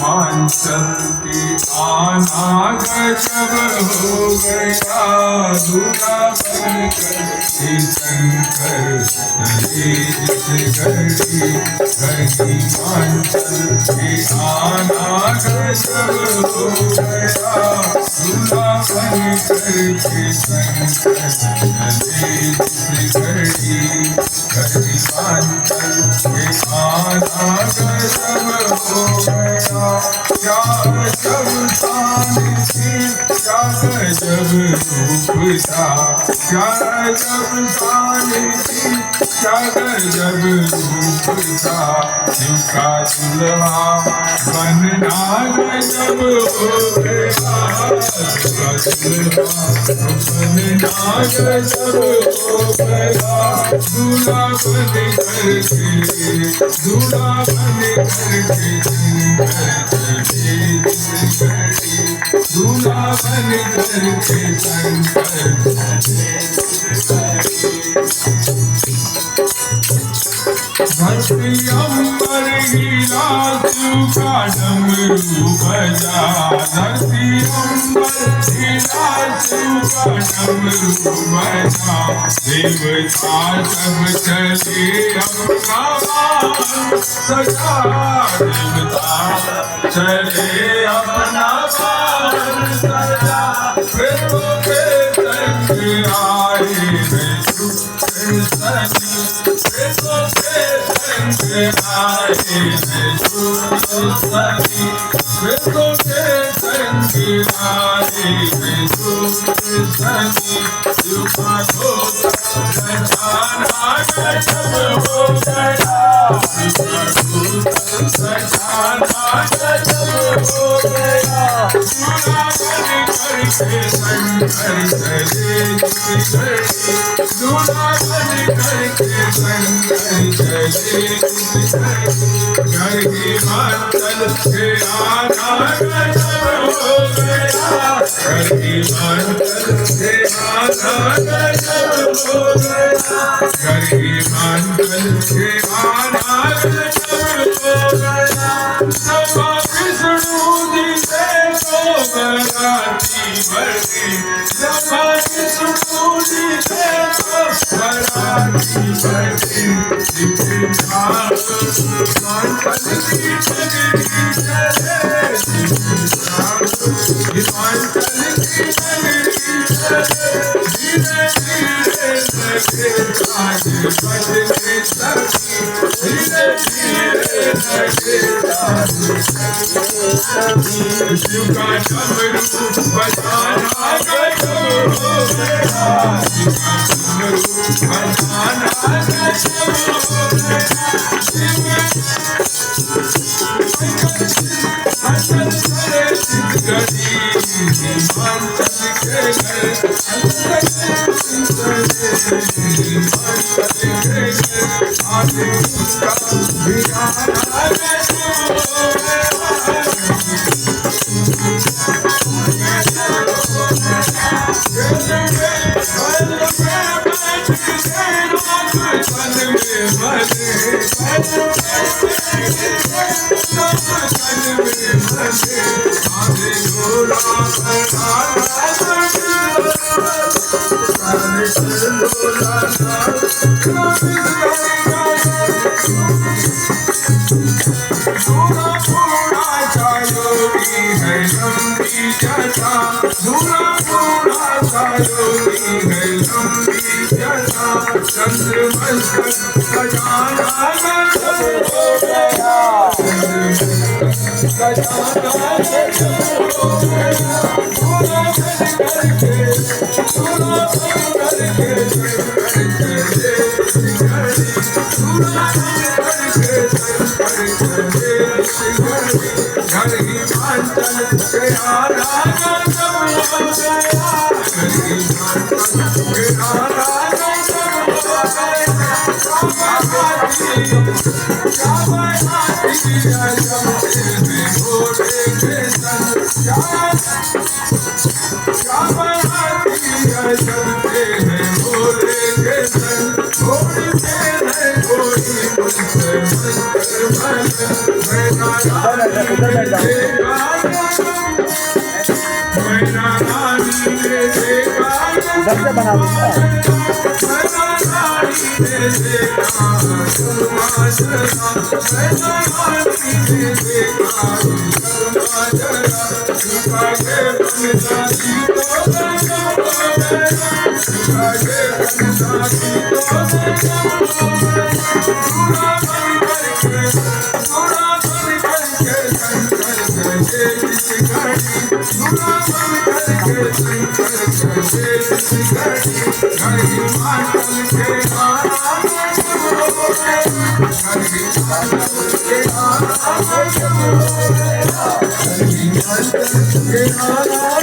हिमाचल के आना गजब हो गया दूल्हा बनकर हे शंकर चले जिस घड़ी हिमाचल के आना गजब हो गया दूल्हा बनकर हे शंकर चले जिस घड़ी हिमाचल के आना गजब हो गया क्या गजब शान थी क्या गजब रूप था क्या गजब शान थी क्या गजब रूप था शिव का दुल्हा बनना गजब हो गया शिव का दुल्हा बनना गजब हो गया दूल्हा बन करके दूल्हा बन करके दूल्हा बन करके धरती अम्बर हीरा चूका डमरू बजा धरती अम्बर हीरा चूका डमरू बजा देवता सब चले अपना बाण सजा देवता चले अपना बाण सजा फिर संग आए Hey, उधर बैठ जाओ। उधर से बना दूंगा। Hare